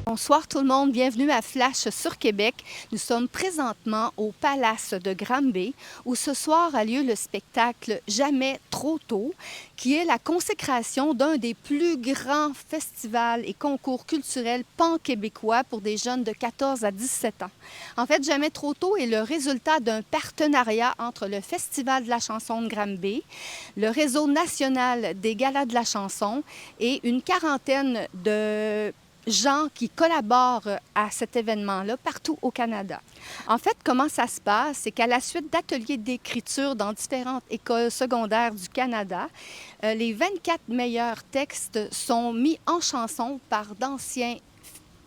Bonsoir tout le monde, bienvenue à Flash sur Québec. Nous sommes présentement au Palace de Granby où ce soir a lieu le spectacle Jamais trop tôt, qui est la consécration d'un des plus grands festivals et concours culturels pan-québécois pour des jeunes de 14 à 17 ans. En fait, Jamais trop tôt est le résultat d'un partenariat entre le Festival de la chanson de Granby, le Réseau national des galas de la chanson et une quarantaine de gens qui collaborent à cet événement-là partout au Canada. En fait, comment ça se passe? C'est qu'à la suite d'ateliers d'écriture dans différentes écoles secondaires du Canada, les 24 meilleurs textes sont mis en chanson par d'anciens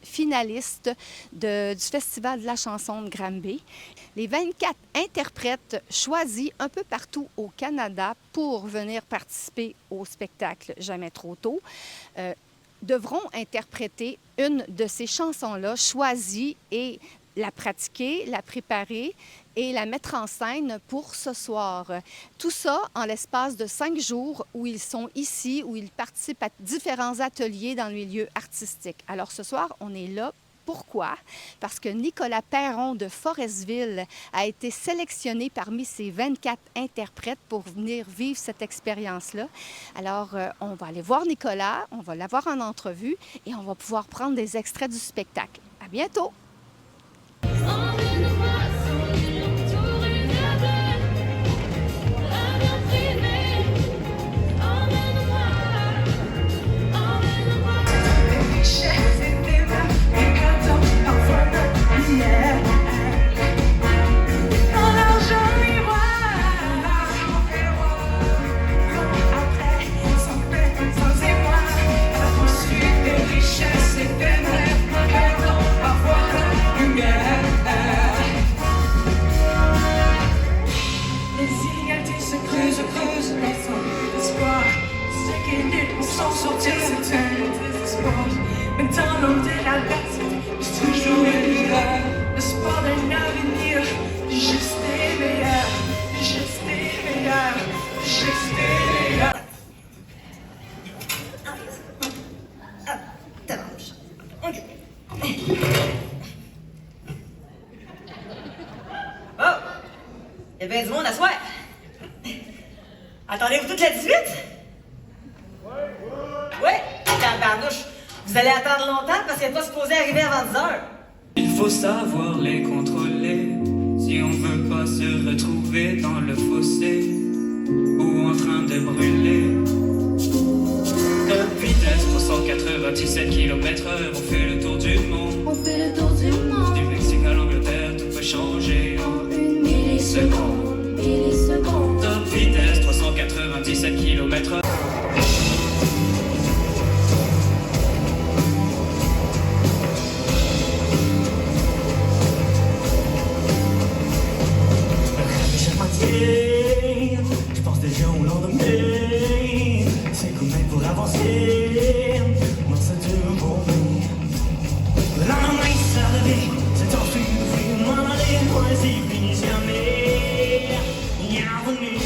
finalistes du Festival de la chanson de Granby. Les 24 interprètes choisis un peu partout au Canada pour venir participer au spectacle Jamais trop tôt devront interpréter une de ces chansons-là choisies et la pratiquer, la préparer et la mettre en scène pour ce soir. Tout ça en l'espace de 5 jours où ils sont ici, où ils participent à différents ateliers dans le milieu artistique. Alors ce soir, on est là. Pourquoi? Parce que Nicolas Perron de Forestville a été sélectionné parmi ces 24 interprètes pour venir vivre cette expérience-là. Alors, on va aller voir Nicolas, on va l'avoir en entrevue et on va pouvoir prendre des extraits du spectacle. À bientôt! Il y a bien du monde à soir. Attendez-vous toute la 18? Ouais, tabarnouche. Vous allez attendre longtemps parce qu'elle n'est pas supposée arriver avant 10 heures. Il faut savoir les contrôler si on veut pas se retrouver dans le fossé ou en train de brûler. Top vitesse 397 km/h, on fait le tour du monde. On fait le tour du monde. Du Mexique à l'Angleterre, tout peut changer en Une milliseconde, milliseconde. Top vitesse 397 km/h. Je pense déjà au lendemain. C'est comme même pour avancer. Moi ça dure pour nous. Le lendemain ça revient. C'est enfui d'ouvrir moi dans les mois. C'est fini jamais. Bienvenue.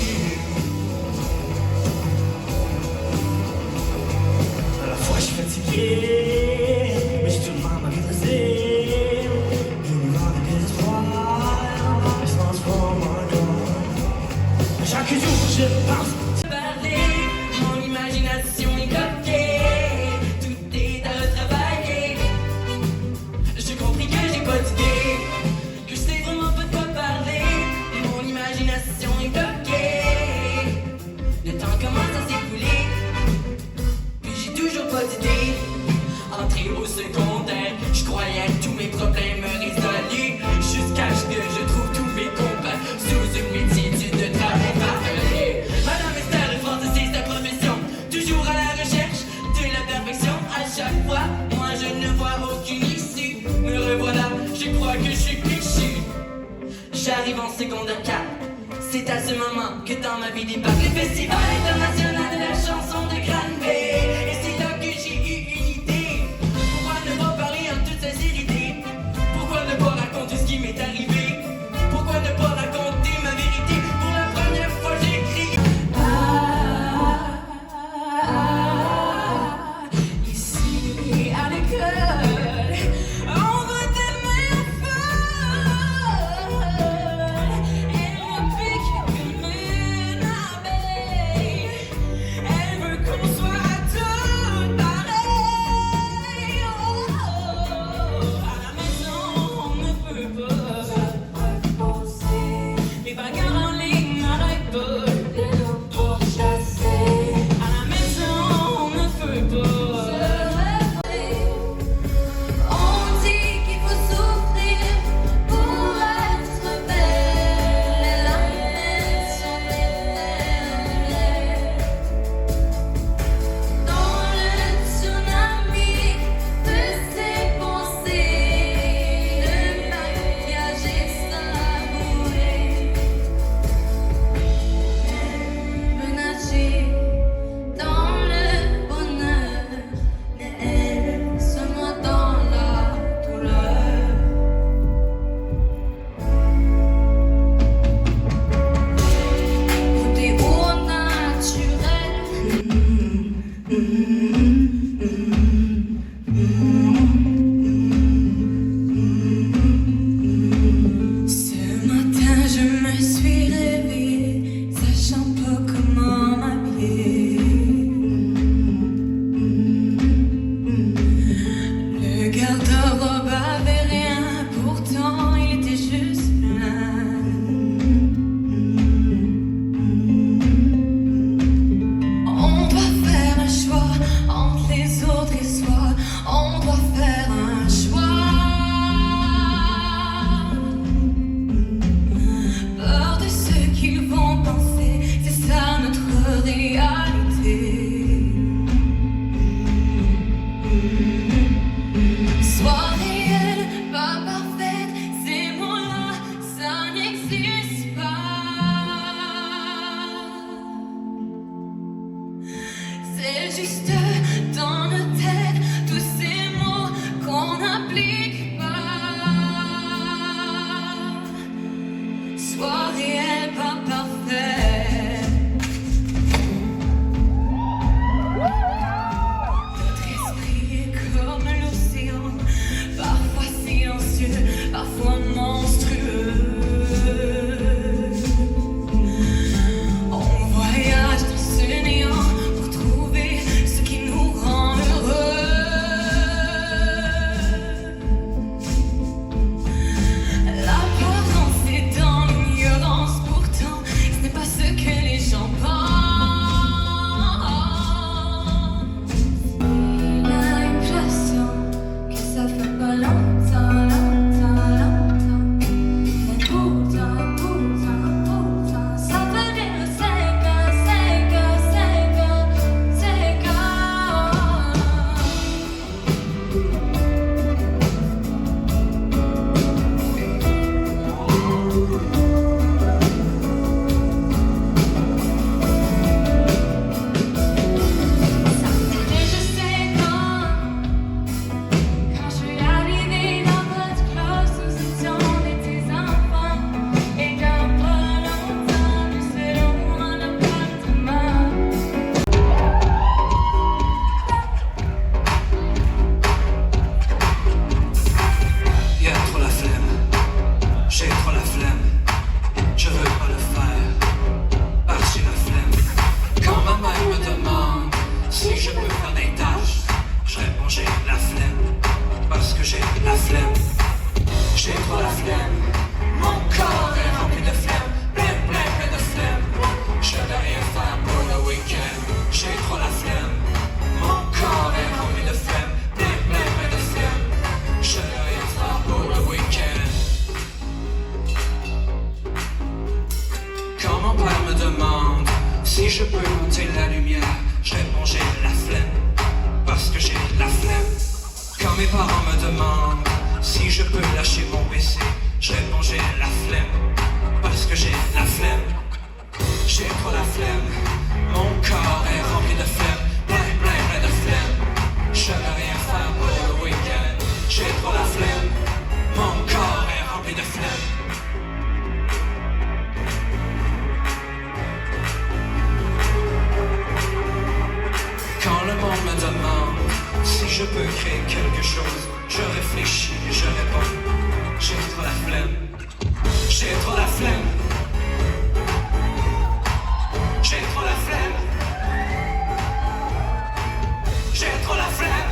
À la fois je suis fatigué, mais je suis tout le monde agressé. Je me rends de désespoir. Je se transforme en corps. Chaque jour je pense. Parler, mon imagination est bloquée. Tout est à retravailler. J'ai compris que j'ai pas d'idée, que je sais vraiment pas de quoi parler. Mon imagination est bloquée. Le temps commence à s'écouler, puis j'ai toujours pas d'idée. Entrée au secondaire, je croyais que tous mes problèmes résolus, jusqu'à ce que je trouve tous mes copains sous une multitude de travail parfait. Madame Esther est fantaisiste de profession, toujours à la recherche de la perfection. À chaque fois, moi je ne vois aucune issue. Me revoilà, je crois que je suis cliché. J'arrive en secondaire 4. C'est à ce moment que dans ma vie débarque le Festival international de la chanson de Granby. Et c'est là que j'ai eu une idée. Pourquoi ne pas parler en toute sincérité? Pourquoi ne pas raconter J'ai trop la flemme. Mon corps est rempli de flemme. Plein de flemme. Je veux rien faire pour le week-end. J'ai trop la flemme. Mon corps est rempli de flemme. Plein de flemme. Je veux rien faire pour le week-end. Quand mon père me demande si je peux monter la lumière, je réponds j'ai la flemme, parce que j'ai la flemme. Quand mes parents me demandent si je peux lâcher mon PC, je réponds j'ai la flemme, parce que j'ai la flemme. J'ai trop la flemme, mon corps est rempli de flemme, plein de flemme. Je veux rien faire pour le week-end. J'ai trop la flemme, mon corps est rempli de flemme. Quand le monde me demande si je peux créer quelque chose, je réfléchis et je réponds j'ai trop la flemme. J'ai trop la flemme. J'ai trop la flemme. J'ai trop la flemme.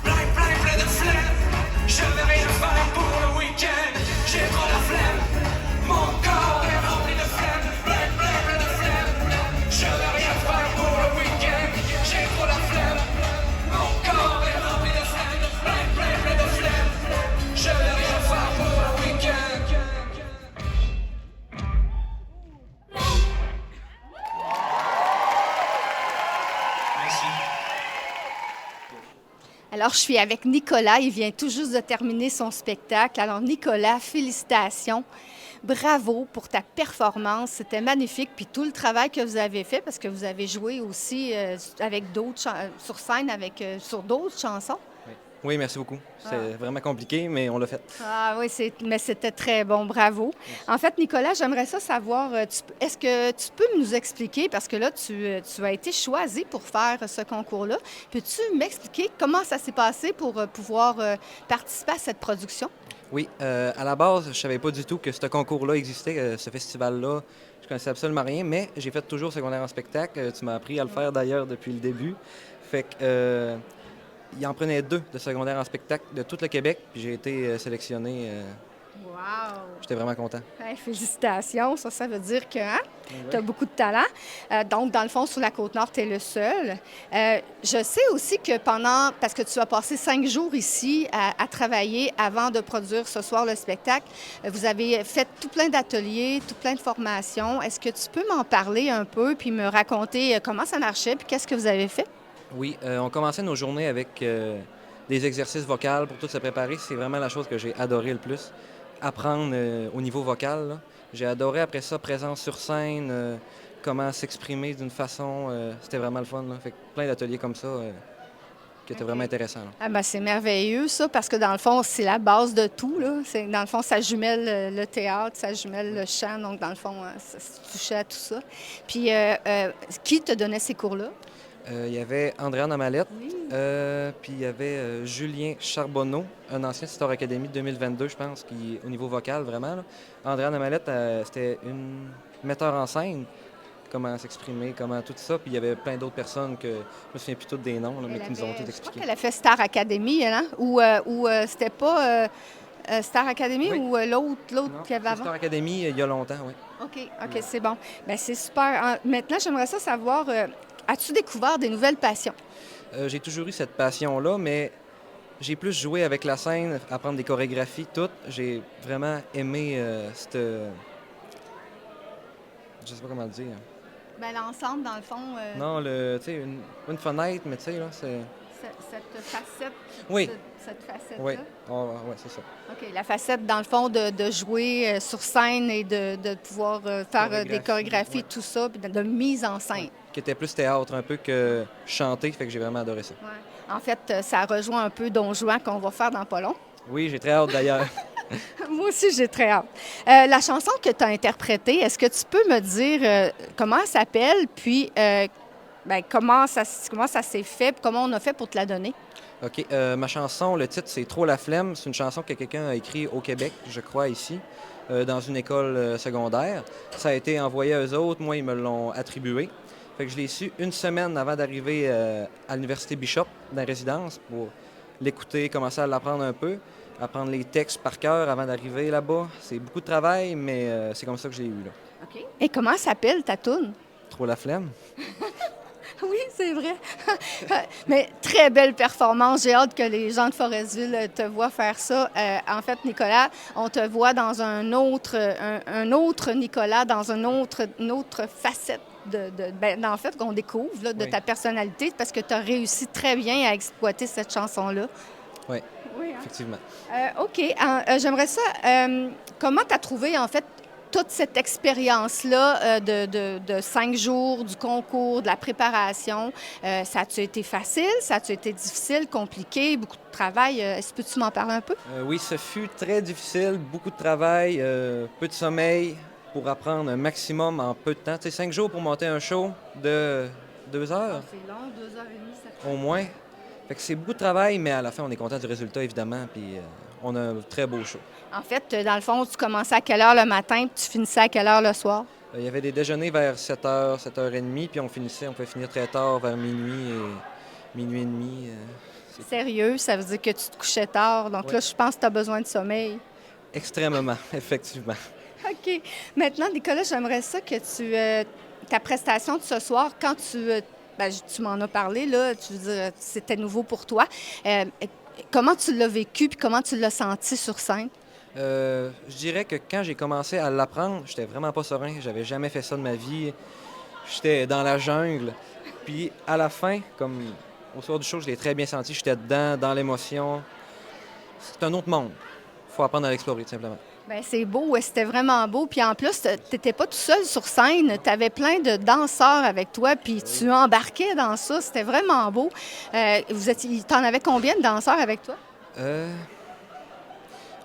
Plein de flemme. Je vais rien faire pour le week-end. J'ai trop la flemme. Mon corps est rempli de flemme. Plein de flemme. Je vais rien faire pour le week-end. J'ai trop la flemme. Mon corps est rempli de flemme. Plein de flemme. Je vais rien faire pour le week-end. Merci. Alors, je suis avec Nicolas. Il vient tout juste de terminer son spectacle. Alors, Nicolas, félicitations. Bravo pour ta performance. C'était magnifique. Puis tout le travail que vous avez fait, parce que vous avez joué aussi avec d'autres sur scène sur d'autres chansons. Oui, merci beaucoup. C'est vraiment compliqué, mais on l'a fait. Ah oui, mais c'était très bon. Bravo. En fait, Nicolas, j'aimerais ça savoir, est-ce que tu peux nous expliquer, parce que là, tu as été choisi pour faire ce concours-là. Peux-tu m'expliquer comment ça s'est passé pour pouvoir participer à cette production? Oui, à la base, je savais pas du tout que ce concours-là existait, ce festival-là. Je connaissais absolument rien, mais j'ai fait toujours secondaire en spectacle. Tu m'as appris à le faire d'ailleurs depuis le début. Fait que il en prenait 2 de secondaire en spectacle de tout le Québec, puis j'ai été sélectionné. Wow! J'étais vraiment content. Hey, félicitations! Ça veut dire que tu as beaucoup de talent. Donc, dans le fond, sur la Côte-Nord, tu es le seul. Je sais aussi que parce que tu as passé 5 jours ici à travailler avant de produire ce soir le spectacle, vous avez fait tout plein d'ateliers, tout plein de formations. Est-ce que tu peux m'en parler un peu puis me raconter comment ça marchait puis qu'est-ce que vous avez fait? Oui, on commençait nos journées avec des exercices vocaux pour tout se préparer. C'est vraiment la chose que j'ai adoré le plus. Apprendre au niveau vocal, là. J'ai adoré après ça, présence sur scène, comment s'exprimer d'une façon. C'était vraiment le fun, là. Fait que plein d'ateliers comme ça qui étaient vraiment intéressants, là. Ah ben, c'est merveilleux, ça, parce que dans le fond, c'est la base de tout, là. Dans le fond, ça jumelle le théâtre, ça jumelle le chant. Donc, dans le fond, ça se touchait à tout ça. Puis, qui te donnait ces cours-là? Il y avait Andréane Amalette, puis il y avait Julien Charbonneau, un ancien Star Academy de 2022, je pense, qui au niveau vocal, vraiment. Là. Andréane Amalette, c'était une metteur en scène, comment s'exprimer, comment tout ça. Puis il y avait plein d'autres personnes que je me souviens plus toutes des noms, là, mais qui nous ont tout Je expliqué. crois qu'elle a fait Star Academy, hein? Ou c'était pas Star Academy Oui. ou l'autre Non, qu'il y avait avant? Star Academy, il y a longtemps, oui. OK, c'est bon. Bien, c'est super. Maintenant, j'aimerais ça savoir, as-tu découvert des nouvelles passions? J'ai toujours eu cette passion-là, mais j'ai plus joué avec la scène, apprendre des chorégraphies, tout. J'ai vraiment aimé cette... Je sais pas comment le dire. Bien, l'ensemble, dans le fond, Non, tu sais, une fenêtre, mais tu sais, là, c'est... cette facette. Oui. Cette facette-là. Oui, ouais, c'est ça. OK, la facette, dans le fond, de jouer sur scène et de pouvoir faire des chorégraphies, ouais. tout ça, puis de mise en scène. Qui était plus théâtre un peu que chanter, fait que j'ai vraiment adoré ça. Ouais. En fait, ça rejoint un peu Don Juan qu'on va faire dans pas long. Oui, j'ai très hâte d'ailleurs. Moi aussi, j'ai très hâte. La chanson que tu as interprétée, est-ce que tu peux me dire comment elle s'appelle, puis comment ça s'est fait, puis comment on a fait pour te la donner? OK, ma chanson, le titre, c'est « Trop la flemme ». C'est une chanson que quelqu'un a écrite au Québec, je crois, ici, dans une école secondaire. Ça a été envoyé à eux autres, moi, ils me l'ont attribué. Fait que je l'ai su une semaine avant d'arriver à l'Université Bishop, dans la résidence, pour l'écouter, commencer à l'apprendre un peu, apprendre les textes par cœur avant d'arriver là-bas. C'est beaucoup de travail, mais c'est comme ça que j'ai eu, là. OK. Et comment s'appelle ta toune? Trop la flemme. Oui, c'est vrai. Mais très belle performance. J'ai hâte que les gens de Forestville te voient faire ça. En fait, Nicolas, on te voit dans un autre Nicolas, dans une autre facette en fait, qu'on découvre là, de Oui. ta personnalité parce que tu as réussi très bien à exploiter cette chanson-là. Oui, Oui, hein? effectivement. OK. J'aimerais ça. Comment tu as trouvé, en fait, toute cette expérience-là de 5 jours, du concours, de la préparation? Ça a-tu été facile? Ça a-tu été difficile, compliqué, beaucoup de travail? Est-ce que tu m'en parles un peu? Oui, ce fut très difficile, beaucoup de travail, peu de sommeil pour apprendre un maximum en peu de temps. Tu sais, 5 jours pour monter un show de 2 heures C'est long, 2 heures et demie, ça au moins. Fait que c'est beaucoup de travail, mais à la fin, on est content du résultat, évidemment, puis on a un très beau show. En fait, dans le fond, tu commençais à quelle heure le matin puis tu finissais à quelle heure le soir? Il y avait des déjeuners vers 7h, 7h30, puis on pouvait finir très tard, vers minuit et minuit et demi. Sérieux, ça veut dire que tu te couchais tard. Donc Ouais. là, je pense que tu as besoin de sommeil. Extrêmement, effectivement. OK. Maintenant, Nicolas, j'aimerais ça que ta prestation de ce soir, quand tu m'en as parlé, là, tu veux dire, c'était nouveau pour toi. Comment tu l'as vécu puis comment tu l'as senti sur scène? Je dirais que quand j'ai commencé à l'apprendre, j'étais vraiment pas serein. J'avais jamais fait ça de ma vie. J'étais dans la jungle. Puis à la fin, comme au soir du show, je l'ai très bien senti. J'étais dedans, dans l'émotion. C'est un autre monde. Faut apprendre à l'explorer, tout simplement. Bien, c'est beau, ouais, c'était vraiment beau. Puis en plus, tu n'étais pas tout seul sur scène. Tu avais plein de danseurs avec toi, puis tu embarquais dans ça. C'était vraiment beau. T'en avais combien de danseurs avec toi?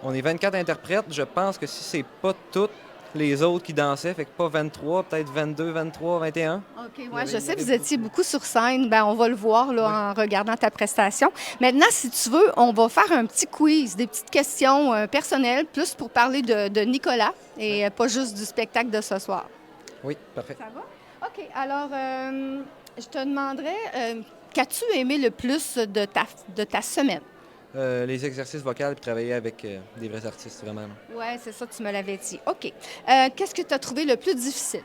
On est 24 interprètes. Je pense que si c'est pas toutes les autres qui dansaient, fait que pas 23, peut-être 22, 23, 21. OK, moi, je sais que vous étiez beaucoup sur scène. Bien, on va le voir là, en regardant ta prestation. Maintenant, si tu veux, on va faire un petit quiz, des petites questions personnelles, plus pour parler de Nicolas et pas juste du spectacle de ce soir. Oui, parfait. Ça va? OK, alors, je te demanderais, qu'as-tu aimé le plus de ta semaine? Les exercices vocaux puis travailler avec des vrais artistes, vraiment. Oui, c'est ça, tu me l'avais dit. OK. Qu'est-ce que tu as trouvé le plus difficile?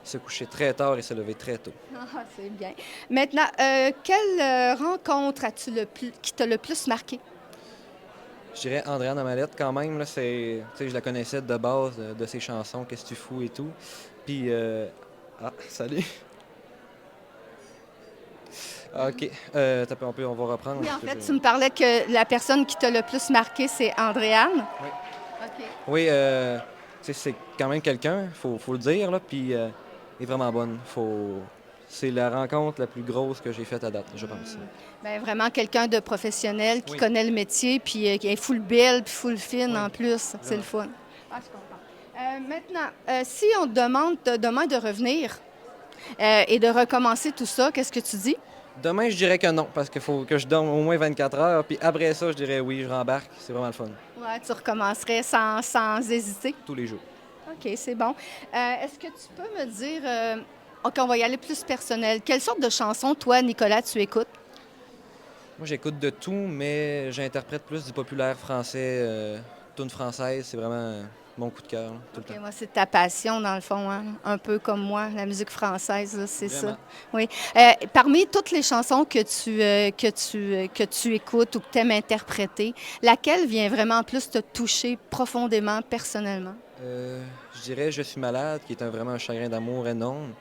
Se coucher très tard et se lever très tôt. Ah, c'est bien. Maintenant, quelle rencontre qui t'a le plus marqué? Je dirais Andréane Amalette, quand même. Là, tu sais, je la connaissais de base, de ses chansons, Qu'est-ce que tu fous et tout. Puis, salut. Ah, OK. On va reprendre. Oui, en fait, tu me parlais que la personne qui t'a le plus marqué, c'est Andréane. Oui. OK. Oui, tu sais, c'est quand même quelqu'un, faut le dire, là, puis elle est vraiment bonne. C'est la rencontre la plus grosse que j'ai faite à date, je pense. Bien, vraiment quelqu'un de professionnel qui Oui. connaît le métier, puis qui est full belle, puis full fine en plus. C'est le fun. Ah, je suis contente. Maintenant, si on te demande demain de revenir et de recommencer tout ça, qu'est-ce que tu dis? Demain, je dirais que non, parce qu'il faut que je dorme au moins 24 heures, puis après ça, je dirais oui, je rembarque. C'est vraiment le fun, Ouais, tu recommencerais sans hésiter. tous les jours. OK, c'est bon. Est-ce que tu peux me dire... OK, on va y aller plus personnel. Quelle sorte de chansons, toi, Nicolas, tu écoutes? Moi, j'écoute de tout, mais j'interprète plus du populaire français, tune française. C'est vraiment mon coup de cœur, là, tout le OK, temps. moi, c'est ta passion, dans le fond, hein? Un peu comme moi, la musique française, là, c'est ça. Vraiment. Oui. Parmi toutes les chansons que tu écoutes ou que tu aimes interpréter, laquelle vient vraiment plus te toucher profondément, personnellement? Je dirais Je suis malade, qui est vraiment un chagrin d'amour énorme.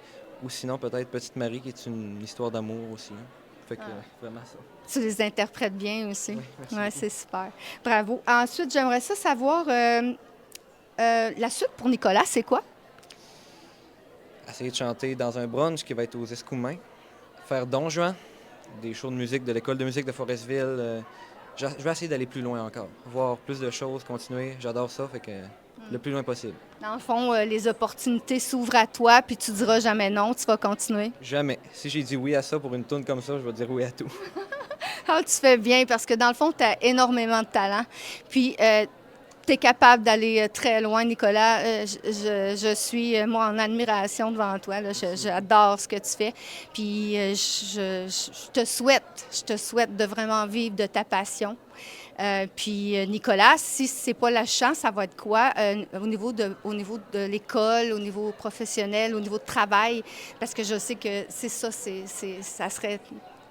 Ou sinon, peut-être Petite Marie, qui est une histoire d'amour aussi, hein. Fait que, vraiment ça. Tu les interprètes bien aussi. Oui, merci Ouais, beaucoup. c'est super. Bravo. Ensuite, j'aimerais ça savoir, la suite pour Nicolas, c'est quoi? Essayer de chanter dans un brunch qui va être aux Escoumins. Faire Don Juan, des shows de musique de l'École de musique de Forestville. Je vais essayer d'aller plus loin encore. Voir plus de choses, continuer. J'adore ça, fait que le plus loin possible. Dans le fond, les opportunités s'ouvrent à toi, puis tu diras jamais non, tu vas continuer. Jamais. Si j'ai dit oui à ça pour une tourne comme ça, je vais dire oui à tout. Ah, tu fais bien, parce que dans le fond, tu as énormément de talent. Puis, Tu es capable d'aller très loin, Nicolas. Je suis, moi, en admiration devant toi. Là. J'adore ce que tu fais. Puis je te souhaite de vraiment vivre de ta passion. Puis Nicolas, si c'est pas la chance, ça va être quoi au niveau de l'école, au niveau professionnel, au niveau de travail? Parce que je sais que c'est ça, ça serait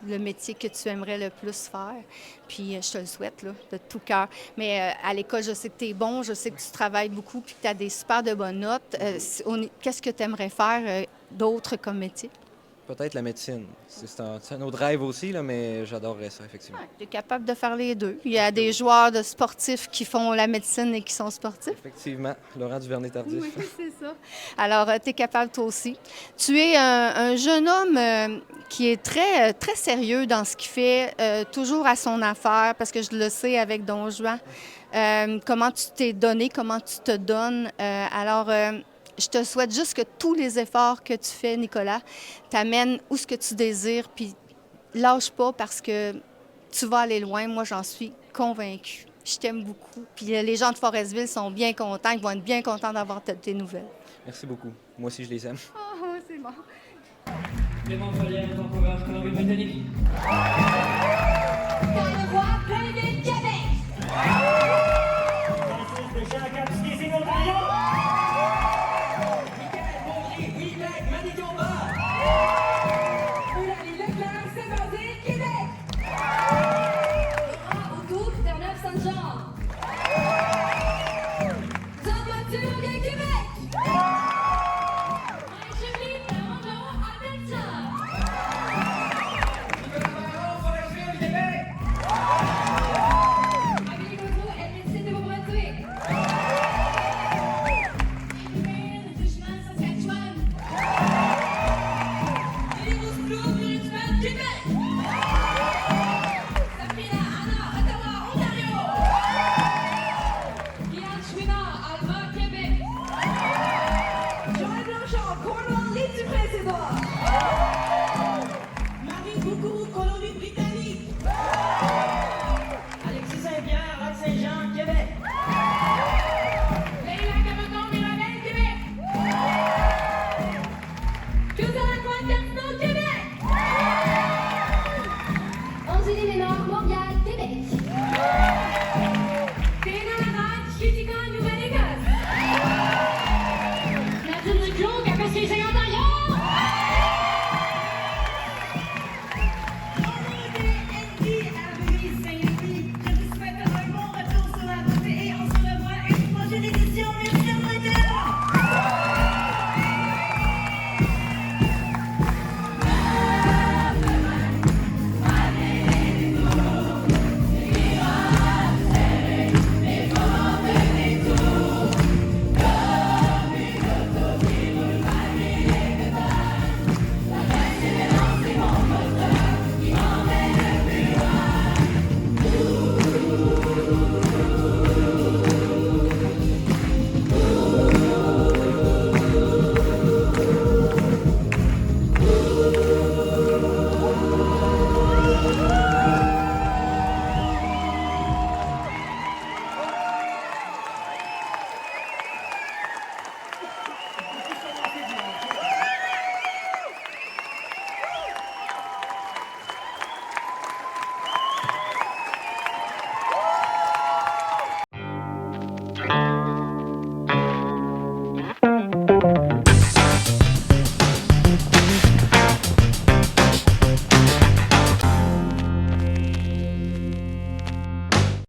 le métier que tu aimerais le plus faire. Puis je te le souhaite, là, de tout cœur. Mais à l'école, je sais que tu es bon, je sais que tu travailles beaucoup, puis que tu as des super de bonnes notes. Qu'est-ce que tu aimerais faire d'autre comme métier? Peut-être la médecine. C'est un autre rêve aussi, là, mais j'adorerais ça, effectivement. Tu es capable de faire les deux. Il y a des joueurs de sportifs qui font la médecine et qui sont sportifs. Effectivement, Laurent Duvernay-Tardif. Oui, c'est ça. Alors, tu es capable toi aussi. Tu es un jeune homme qui est très, très sérieux dans ce qu'il fait, toujours à son affaire, parce que je le sais avec Don Juan. Comment tu t'es donné, comment tu te donnes. Je te souhaite juste que tous les efforts que tu fais, Nicolas, t'amènent où ce que tu désires, puis lâche pas parce que tu vas aller loin. Moi, j'en suis convaincue. Je t'aime beaucoup. Puis les gens de Forestville sont bien contents. Ils vont être bien contents d'avoir tes nouvelles. Merci beaucoup. Moi aussi, je les aime. Oh, c'est bon. Clément Follière, Vancouver, Colombie-Britannique. Gotta walk, baby.